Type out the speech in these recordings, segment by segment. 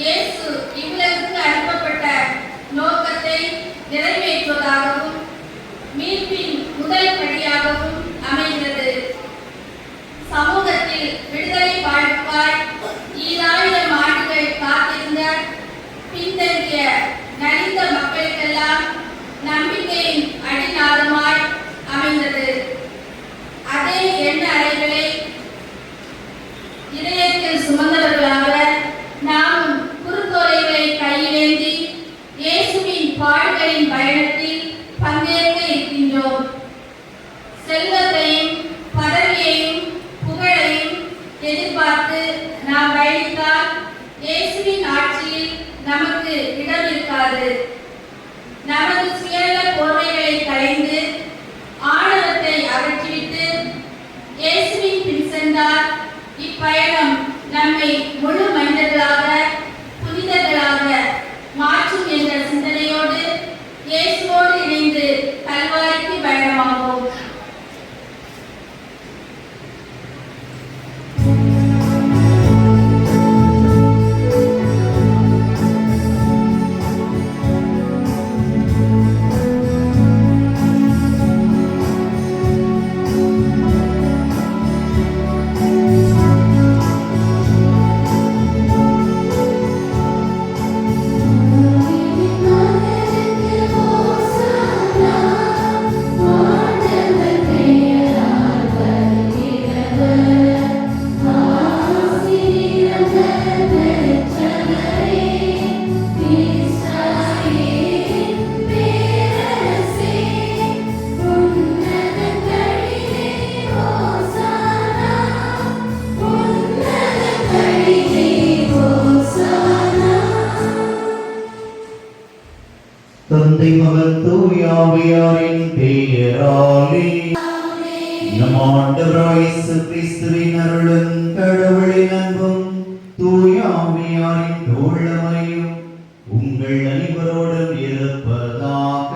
இயேசு இவ்வுலகுக்கு அனுப்பப்பட்ட நோக்கத்தை நிறைவேற்றுவதாகவும் மீட்பின் முதல் படியாகவும் அமைகிறது. சமூகத்தில் விடுதலை வாழ்வாய் 2000 ஆண்டுகள் காத்திருந்த பின்தங்கிய நலிந்த மக்களுக்கெல்லாம் நம்பிக்கையின் அடிநாதமாய் அமைந்தது. அதே எண்ண அறைகளை இதயத்தில் சுமந்தவர்களாக நாம் குறுத்தோலைகளை கையிலேந்தி இயேசுவின் பாடுகளின் பயணத்தில் பங்கேற்க இருக்கின்றோம். செல்வத்தையும் பதவியையும் புகழையும் எதிர்பார்த்து நாம் பயணித்தால் இயேசுவின் ஆட்சியில் நமக்கு இடம் இருக்காது. நமது சுயநல போர்வைகளை களைந்து ஆணவத்தை அகற்றிவிட்டு இயேசுவின் பின் சென்றால் இப்பயணம் நம்மை முழு மனிதர்களாக புனிதர்களாக மாற்றும் என்ற சிந்தனையோடு இயேசுவோடு இணைந்து கல்வாரிக்கு பயணமாவோம். தந்தை மகன் தூய ஆவியாரின் பெயராலே நம் ஆண்டவராகிய இயேசு கிறிஸ்துவின் அருளும் கடவுளின் அன்பும் தூய ஆவியாரின் தோழமையும் உங்கள் அனைவரோடும் இருப்பதாக.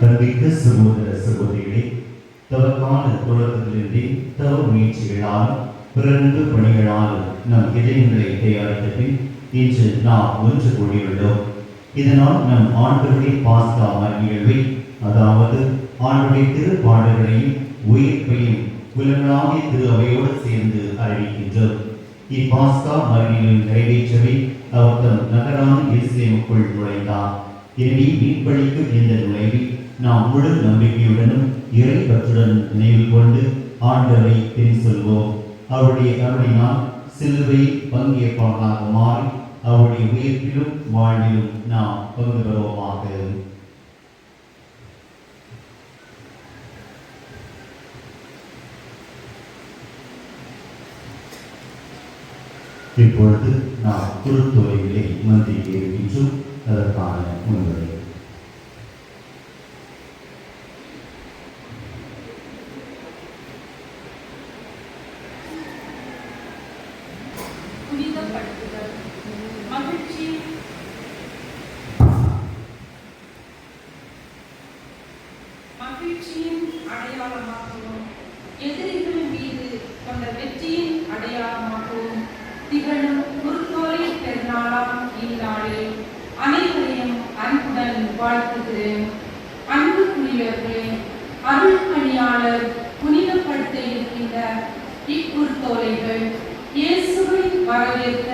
கண்டிக்க சகோதர சகோதரிகளே, தவக்கான தொடக்கத்திலிருந்தே தவ முயற்சிகளால் பிறந்து பணிகளால் நம் இதயங்களை தயாரித்த பின் இன்று நாம் ஒன்று கூடியுள்ளோம். இதனால் நம் ஆண்டவருடைய பாஸ்கா நிகழ்வை, அதாவது ஆண்டுடைய திருப்பாடல்களையும் உயிர்ப்பையும் உலகளாவிய திரு அவையோடு சேர்ந்து அறிவிக்கின்றோம். இப்பாஸ்கா மரணிகளின் நிறைவேற்றவே அவர் தம் நகரான எருசலேமுக்குள் நுழைந்தார். எனவே மீட்பளிக்கும் இந்த நுழைவில் நாம் முழு நம்பிக்கையுடனும் இறை பற்றுடன் நினைவு கொண்டு ஆண்டவரை பின் சொல்வோம். அவருடைய அருளினால் சிலுவை பங்கேற்பாளராக மாறி அவருடைய உயிர்ப்பிலும் வாழ்விலும் நாம் பங்கு பெறுவோமாக. இப்பொழுது நாம் குறுத்தோலைகளை மந்திரிக்க இருக்கின்றோம். அதற்கான முன்னுரை. மகிழ்ச்சியின் அடையாளமாகவும் எதிரிகளின் மீது கொண்ட வெற்றியின் அடையாளமாகவும் திகழும் குருத்தோலை பெருநாளாம் இந்நாளில் அனைவரையும் அன்புடன் வாழ்த்துகிறேன். அன்புக்குரியவர்களே, அருள் பணியாளர் புனிதப்படுத்த இருக்கின்ற இக்குருத்தோலைகள் இயேசுவை வரவேற்க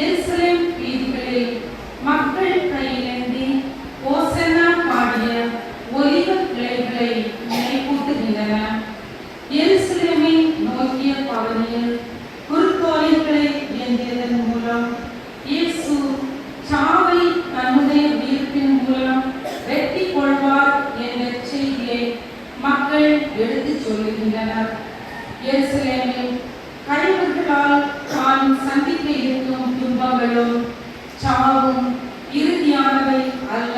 எருசலேம் வீதிகளில் மக்கள் கையிலேந்தி ஓசன்னா பாடிய ஒலிவ கிளைகளை நினைவூட்டுகின்றன. எருசலேமை நோக்கிய பவனியில் குருத்தோலைகளை ஏந்தியதன் மூலம் இயேசு சாவை தன்னுடைய உயிர்ப்பின் மூலம் வெற்றி கொள்வார் என்ற செய்தியை மக்கள் எடுத்துச் சொல்லுகின்றனர். எருசலேமில் கழிவுகளால் தான் சந்திக்க இருக்கும் துன்பங்களும் சாவும் இறுதியானவை அல்ல,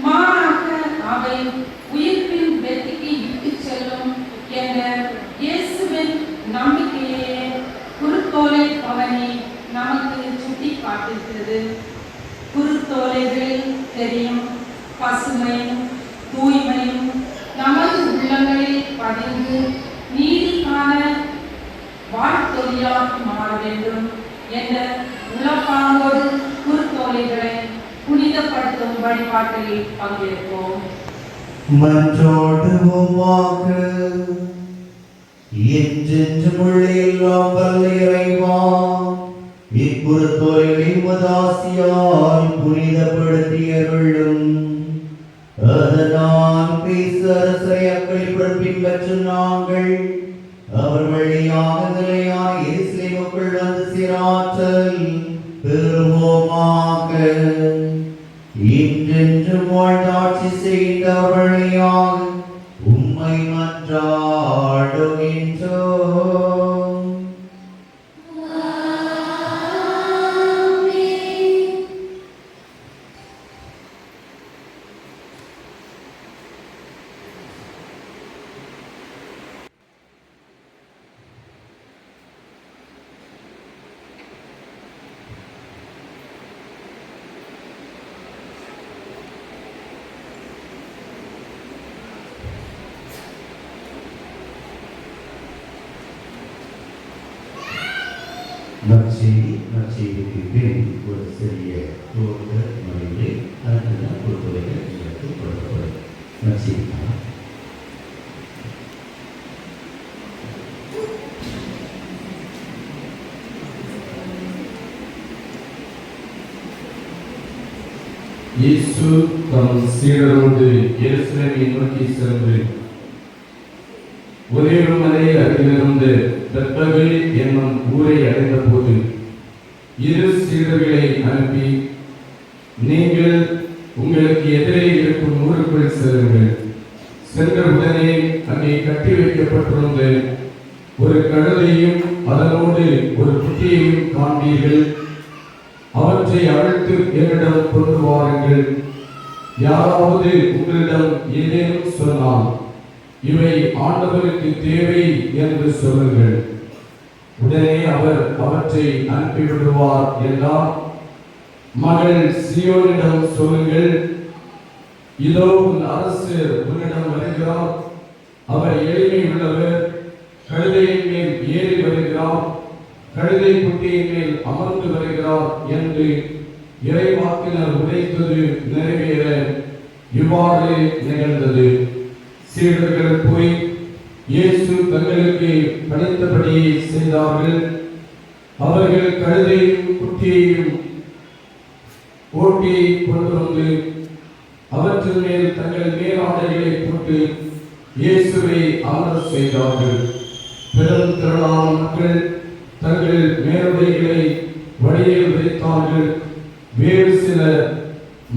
மாறாக அவை உயிர்ப்பின் வெற்றிக்கு இட்டுச் செல்லும் என்ற இயேசுவின் நம்பிக்கையே குருத்தோலை பவனி நமக்கு சுட்டி காட்டுகிறது. குருத்தோலைகளில் தெரியும் பசுமையும் தூய்மையும் நமது உள்ளங்களில் என்ற உளப்பாங்கோடு குருத்தோலைகளை புனிதப்படுத்தும் வழிபாட்டில் பங்கேற்போம். மன்றாடுவோமாக. என்றென்றும் உள்ள எல்லாம் வல்ல இறைவா, இக்குருத்தோலை உமதாசியால் புனிதப்படுத்தியருளும். அதனால் பேசரசரை பின்பற்றும் நாங்கள் அவர் வழியாக நிலையான எருசலேமுக்குள் வந்து சிராற்றல் பெறுவோமாக. இன்றென்றும் வாழ்ந்தாட்சி செய்த வழியாக உம்மை மன்றாடுகின்றோம். நற்செய்திக்கு பின் ஒரு சிறிய துவக்க மொழியிலே அதற்கு பொறுப்புரைகள் உங்களுக்கு கொடுக்கப்படும். நற்செய்தி இயேசு தம் சீடரோடு எருசலேமை நோக்கி சென்று ஒரேரு மலை அருகிலிருந்த பெத்பகே என்னும் ஊரை அடைந்த போது இரு சீடர்களை அனுப்பி, நீங்கள் உங்களுக்கு எதிரே இருக்கும் ஊருக்குள் செல்லுங்கள். சென்ற உடனே அங்கே கட்டி வைக்கப்பட்டிருந்த ஒரு கழுதையும் அதனோடு ஒரு குட்டியையும் காண்பீர்கள். அவற்றை அழைத்து என்னிடம் கொண்டு வாருங்கள். யாராவது உங்களிடம் ஏதேனும் சொன்னால் இவை ஆண்டவருக்கு தேவை என்று சொல்லுங்கள். உடனே அவர் அவற்றை அனுப்பிவிடுவார் என்றார். மகள் சீயோனிடம் சொல்லுங்கள், இதோ உன் அரசு உன்னிடம் வருகிறார். அவர் எளிமை உள்ளவர், கழுதையின் மேல் ஏறி வருகிறார், கழுதை குட்டியின் மேல் அமர்ந்து வருகிறார் என்று இறைவாக்கினர் உரைத்தது நிறைவேற இவ்வாறு நிகழ்ந்தது. சீடர்கள் போய் இயேசு தங்களுக்கு பணித்தபடியே செய்தார்கள். அவர்கள் கழுதையும் குட்டியையும் ஓட்டி கொண்டு வந்து அவற்றின் மேல் தங்கள் மேலாடைகளை போட்டு இயேசுவை அமரச் செய்தார்கள். பெரும் திரளான மக்கள் தங்கள் மேலுடைகளை வழியில் வைத்தார்கள். வேறு சில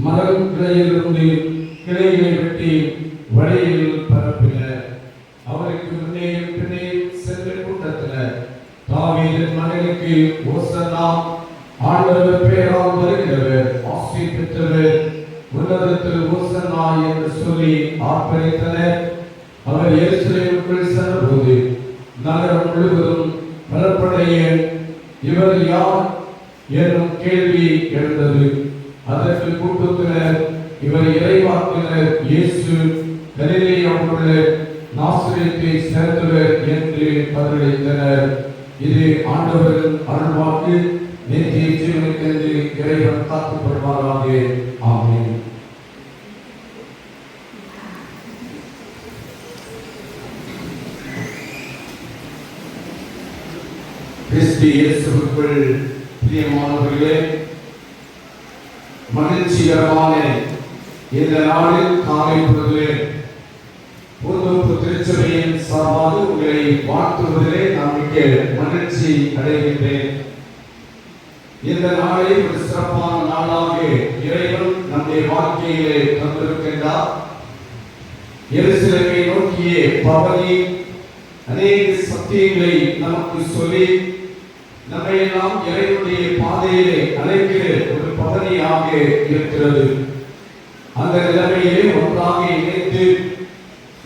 மரங்களிலிருந்து கிளைகளை வெட்டி வழியில் பரப்பினர். அவருக்கு முன்னே பின்னே சென்ற கூட்டத்தினர், தாவீதின் மகனுக்கு ஓசன்னா, ஆண்டவர் பெயரால் வருகிறவர், ஆசி பெற்றவர், உன்னதத்தில் ஓசன்னா என்று சொல்லி ஆர்ப்பரித்தனர். அவர் எருசலேமுக்குள் சென்றபோது நகரம் முழுவதும் பலப்படைய இவர் யார் என்னும் கேள்வி எழுந்தது. அதற்கு கூட்டத்தினர், இவர் இறைவாக்கினர் இயேசு, கலிலேயாவில் உள்ள நாசரேத்தை சேர்ந்தவர் என்று பதிலளித்தனர். இது ஆண்டவரின் அருள்வாக்கு. நித்திய ஜீவனுக்கென்று இறைவன் காத்துக்கொள்வாராக. ஆமென். கிறிஸ்து இயேசுவுக்குள் பிரியமானவர்களே, மகிழ்ச்சிகரமான இந்த நாளில் காலை பொழுதிலே பூந்தோப்பு திருச்சபையின் சார்பாக உங்களை வாழ்த்துவதிலே நான் மிக்க மகிழ்ச்சி அடைகின்றேன். இந்த நாளை ஒரு சிறப்பான நாளாக இறைவன் நம்முடைய வாழ்க்கையிலே தந்திருக்கின்றார். எருசலேமை நோக்கிய பவனி அநேக சத்தியங்களை நமக்கு சொல்லி நம்மை எல்லாம் இறைவனுடைய பாதையிலே அழைக்கிற ஒரு பவனியாக இருக்கிறது. அந்த நிலைமையிலே ஒன்றாக இணைந்து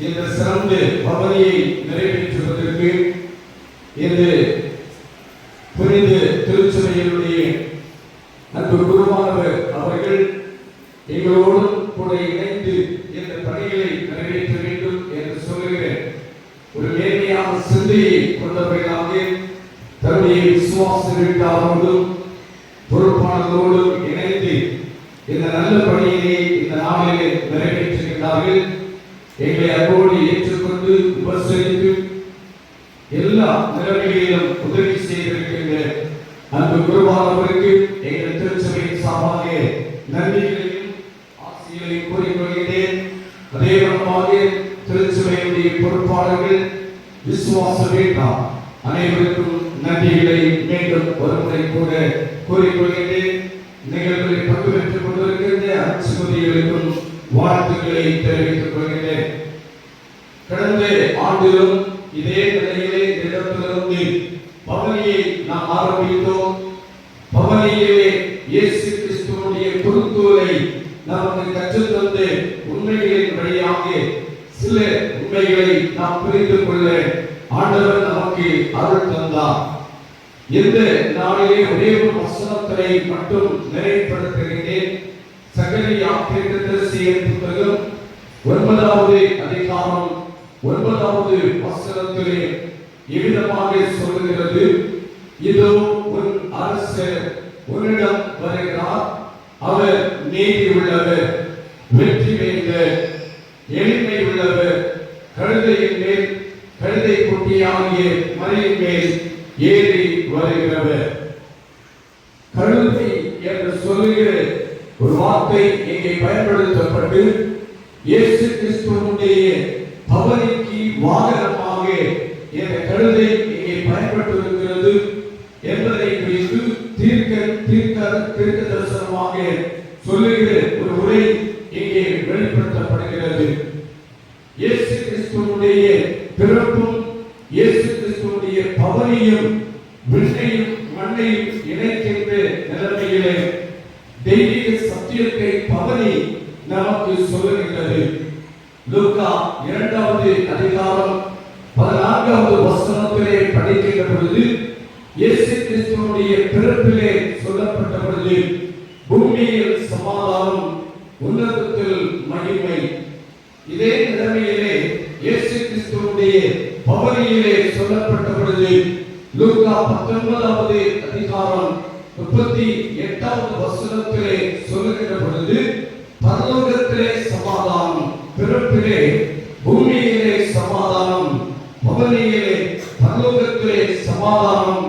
இந்த சிறந்த பவனியை நிறைவேற்றுவதற்கு இந்த புனித திருச்சபையினுடைய அன்பு குருவானவர் அவர்கள் எங்களோடு கூட இணைந்து இந்த பணிகளை நிறைவேற்ற வேண்டும் என்று சொல்லுகிற ஒரு நேர்மையான சிந்தையை கொண்டவர்களாக தன்னுடைய விசுவாச வீட்டாரோடும் பொறுப்பாளர்களோடும் இணைந்து இந்த நல்ல பணியினை இந்த நாளிலே நிறைவேற்றுகின்றார்கள். எங்களை அன்போடு ஏற்றுக்கொண்டு உபசரித்து எல்லா நிலைமைகளிலும் உதவி செய்திருக்கின்ற அன்பு குருவானவருக்கு எங்கள் திருச்சபையின் சார்பாக நன்றிகளையும் ஆசிரியர்களையும் கூறிக்கொள்கிறேன். அதே விதமாக திருச்சபையுடைய பொறுப்பாளர்கள், விசுவாச வீட்டார் அனைவருக்கும் நன்றிகளை மீண்டும் ஒருமுறை கூட கூறிக்கொள்கிறேன். நிகழ்வுகளில் பங்கு பெற்றுக் கொண்டிருக்கின்ற அச்சுமதிகளுக்கும் வாழ்த்துக்களை தெரிவித்துக் கொள்கிறேன். கடந்த ஆண்டிலும் இதே நிலையிலே இடத்திலிருந்து பவனியை நாம் ஆரம்பித்தோம். பவனியிலே இயேசு கிறிஸ்துவுடைய குருத்தூரை நமக்கு கற்றுத்தந்து உண்மைகளின் வழியாக சில உண்மைகளை நாம் புரிந்து கொள்ள ஆண்டவர் நமக்கு அருள் தந்தார். இந்த நாளிலே ஒரே ஒரு வசனத்தை மட்டும் நிறைவுபடுத்துகிறேன். சகரியா தீர்க்கதரிசியின் புத்தகம் 9வது அதிகாரம் 9வது வசனத்திலே இவ்விதமாக சொல்லுகிறது, இதோ உன் அரசர் உன்னிடம் வருகிறார், அவர் நீதி உள்ளவர், வெற்றி வேந்தர், எளிமை உள்ளவர், கழுதையின் மேல் கழுதை குட்டியாகிய மலையின் மேல் ஏறி வருகிறவர். கழுதை என்று சொல்லுகிற ஒரு வார்த்தை இங்கே பயன்படுத்தப்பட்டு இயேசு கிறிஸ்துவுடைய பவனிக்கு வாகனமாக இந்த கழுதை இங்கே பயன்பட்டிருக்கிறது என்பதை குறித்து தீர்க்க தரிசனமாக சொல்லுகிற ஒரு உரை இங்கே வெளிப்படுத்தப்படுகிறது. இயேசு கிறிஸ்துவுடைய பிறப்பும் இயேசு கிறிஸ்துவுடைய பவனியும் விண்ணையும் மண்ணையும் இணைக்கின்ற நிலைமையிலே தெய்வீக சத்தியத்தை பவனி நமக்கு சொல்லுகின்றது. லூக்கா 2வது அதிகாரம் 14வது வசனத்திலே படிக்கின்ற பொழுது இயேசு கிறிஸ்துவுடைய பிறப்பிலே சொல்லப்பட்ட பொழுது பூமியில் சமாதானம், உன்னதத்தில் மகிமை. இதே நிலைமையிலே இயேசு கிறிஸ்துவுடைய பவனியிலே சொல்லப்பட்ட பொழுது லூக்கா 19வது அதிகாரம் 38வது வசனத்திலே சொல்லுகின்ற பொழுது பரலோகத்திலே சமாதானம், பிறப்பிலே பூமியிலே சமாதானம், பவனியிலே பரலோகத்திலே சமாதானம்,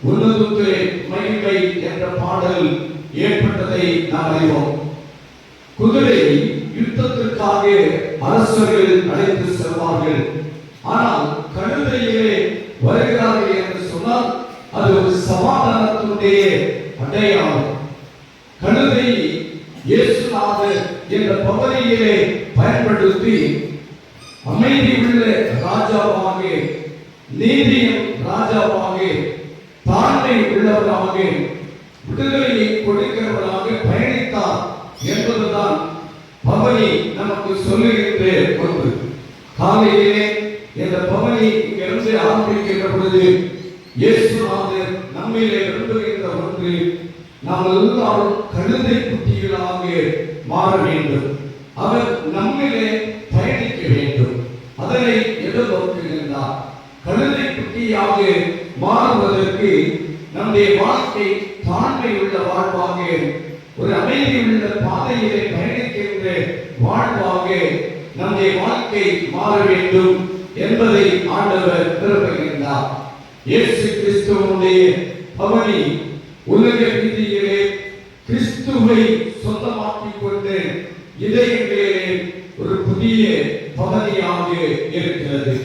உன்னதத்திலே மகிமை என்ற பாடல் ஏற்பட்டதை நாம் அறிவோம். குதிரை யுத்தத்திற்காக அரசர்கள் அழைத்து செல்வார்கள். ஆனால் கழுதையிலே வருகிறார்கள் என்று சொன்னால் அது ஒரு சமாதானத்தினுடைய அடையாளம். கழுதை இயேசுநாதர் என்ற பவனியிலே பயன்படுத்தி அமைதி உள்ள ராஜாவாக, நீதியின் ராஜாவாக, தாழ்மை உள்ளவராக, விடுதலையை கொடுக்கிறவராக பயணித்தார் என்பதுதான் பவனி நமக்கு சொல்லுகின்ற ஒன்று. காலையிலே இந்த பவனி இங்கிருந்து ஆரம்பிக்கின்ற பொழுது இயேசுநாதர் நம்மிலே விரும்புகின்ற ஒன்று, நாம் எல்லாரும் கழுதை குட்டிகளாக மாற வேண்டும். அவர் நம்மிலே பயணிக்க வேண்டும். அதனை எதிர்நோக்குகின்றார். கழுதை குட்டியாக மாறுவதற்கு நம்முடைய வாழ்க்கை தாழ்மை உள்ள வாழ்வாக, ஒரு அமைதி உள்ள பாதையிலே பயணிக்கின்ற வாழ்வாக நம்முடைய வாழ்க்கை மாற வேண்டும் என்பதை ஆண்டவர் விரும்புகின்றார். இயேசு கிறிஸ்துவுடைய பவனி உலக ரீதியிலே கிறிஸ்துவை சொந்தமாக்கிக் கொண்டு இதயங்களிலே ஒரு புதிய பவனியாக இருக்கிறது.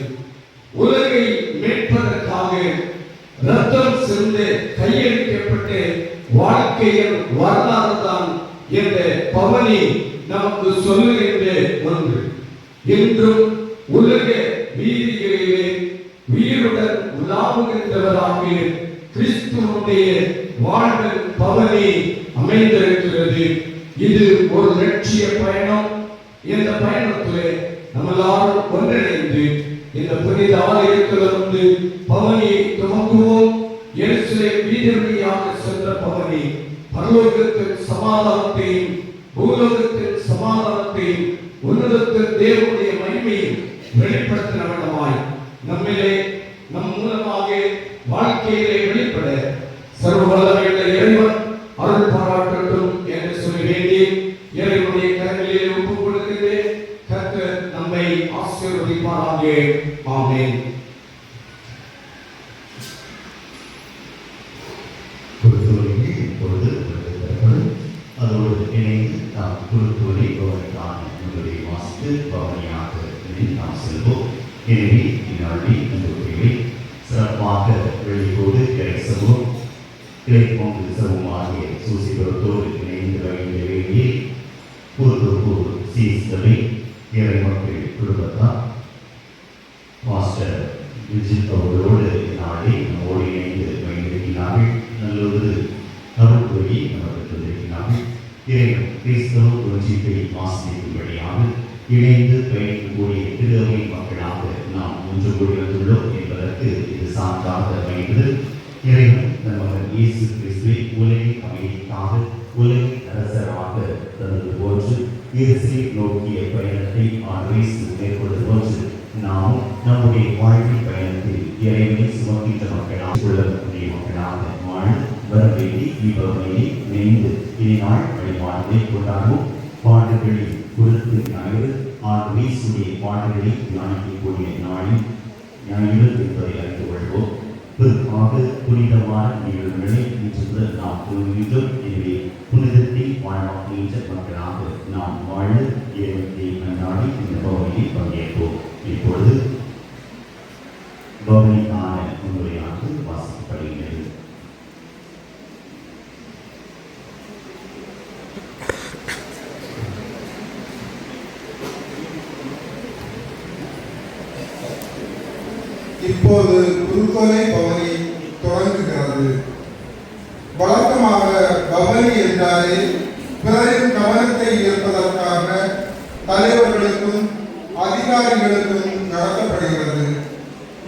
உலகை மீட்பதற்காக ரத்தம் சிந்து கையளிக்கப்பட்டு வாழ்க்கையின் வரலாறு தான் என்ற பவனி நமக்கு சொல்லுகின்ற ஒன்று. இன்றும் உலக வீதிகளிலே உயிருடன் உலாவுகின்றவராக கிறிஸ்துவுடைய வாழ்வின் பவனி அமைந்திருக்கிறது. இது ஒரு லட்சிய பயணம். இந்த பயணத்திலே நம்மளால் ஒன்றிணைந்து இந்த புனித ஆலயத்திலிருந்து பவனியை துவங்குவோம். எருசலேம் வீதியாக சென்ற பவனி பரலோகத்தின் சமாதானத்தையும் பூலோகத்தின் சமாதானத்தையும் உன்னதத்தின் தேவனுடைய மகிமையை வெளிப்படுத்தின விதமாய் நம்மிலே நம் மூலமாக வாழ்க்கையிலே வெளிப்பட ஆசீர்வதிப்பாராக. ஆமென். குருத்தோலையை இப்பொழுது தரப்படும். அதோடு இணைந்து நாம் குருத்தோலை பவனிக்கான உங்களுடைய வாசித்து பவனியாக நாம் செல்வோம். எனவே இந்நாளில் இந்த உரையை சிறப்பாக வெளியோடு கிடைசவும் கிடைப்போங்கு சமமாகிய சூசிபுரத்தோடு இணைந்து வழங்கிய வேண்டிய குருத்தோர் சீஸ்தலை ஏழை மக்கள் குடும்பத்தார் மாஸ்டர் விஜித் அவர்களோடு நாளை நம்மோடு இணைந்து வைத்திருக்கிறார்கள். நல்லொரு அருள்வழி நமக்கு தந்திருக்கிறார்கள். இறைவன் கிறிஸ்தவ புரட்சிப்பை ஆசிரியர்களாக இணைந்து பயணிக்கக்கூடிய திரு அவை மக்களாக நாம் ஒன்று கூடி வந்துள்ளோம் என்பதற்கு இது சான்றாக அமைகிறது. இறைவன் நம்ம இயேசு கிறிஸ்துவை உலகின் அமைதிக்காக உலகின் அரசராக தந்தது போன்று இயேசுவை நோக்கிய பயணத்தை ஆர்வேசு மேற்கொள்வது போன்று நாம் நம்முடைய வாழ்க்கை பயணத்தில் இறைவனை சுமக்கின்ற மக்களாக உள்ளக்கூடிய மக்களாக வாழ வர வேண்டி இப்பவனையை இணைந்து இனிநாள் வழிபாடுகளை கொண்டாடுவோம். பாடுகளில் குறித்து ஞாயிறு ஆர்வேசுடைய பாடுகளை தியானிக்கக்கூடிய நாளில் ஞாயிறு என்பதை அறிந்து கொள்வோம். பிற்காக புனிதமான நிகழ்வுகளை இன்று நாம் கூறுகின்றோம். எனவே புனிதத்தை வாழ்வாக்குகின்ற மக்களாக நாம் வாழ இறைவனை கொண்டாடி இந்த பவனியில் பங்கேற்போம். இப்பொழுது பவனிக்கான முன்னுரையாக வாசிக்கப்படுகிறது. இப்போது குருத்தோலை பவனி தொடங்குகிறது. வழக்கமாக பவனி என்றாலே பிறரின் கவனத்தை ஈர்ப்பதற்காக தலைவர்களுக்கும் அதிகாரிகளுக்கும் நடத்தப்படுகிறது.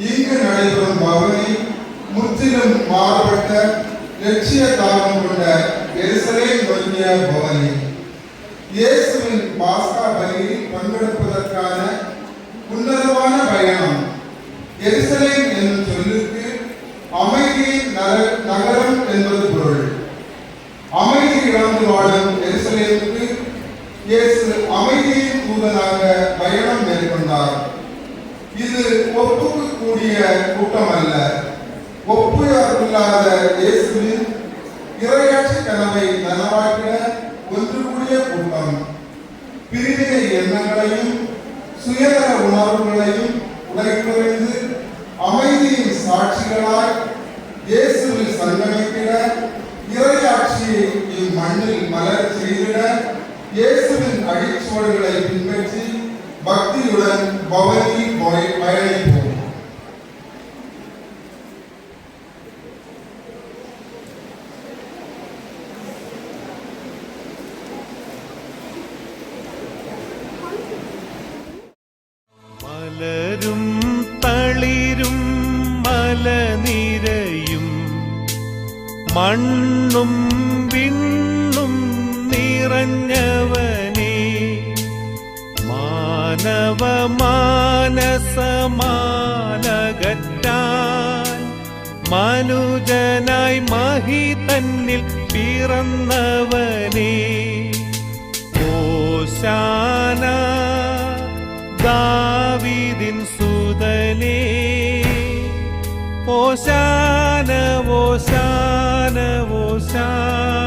இங்கு நடைபெறும் பவனி முற்றிலும் மாறுபட்ட லட்சிய தாகம் கொண்ட எருசலேம் நோக்கிய பவனி. இயேசுவின் பாஸ்கா பலியில் பங்கெடுப்பதற்கான உன்னதமான பயணம். எருசலேம் என்னும் சொல்லுக்கு அமைதியின் நகரம் என்பது பொருள். அமைதி இழந்து வாழும் எருசலேமுக்கு இயேசு அமைதியின் தூதனாக பயணம் மேற்கொண்டார். இது ஒப்புக்கு கூடிய கூட்டம் அல்ல. ஒப்புயர்வில்லாத இயேசுவின் இறையாட்சி கனவை நனவாக்கிட ஒன்று கூடிய கூட்டம். பிரிவினை எண்ணங்களையும் சுயநல உணர்வுகளையும் உடைக்குறைந்து அமைதியின் சாட்சிகளாய் இயேசுவில் சங்கமித்திட இறையாட்சியை இம்மண்ணில் மலர் செய்திட இயேசுவின் அடிச்சுவடுகளை பின்பற்றி பக்தியுடன் பவனி பயணிப்போம். മലരും തളിരും മലനിരയും മണ്ണും വിണ്ണും നിറഞ്ഞവനേ, മാനവ മാനസമാലകറ്റാൻ മനുജനായി മഹി തന്നിൽ പിറന്നവനേ, ഓശാന ദാവീദിൻ സുതനേ, ഓശാന ഓശാന ഓശാന.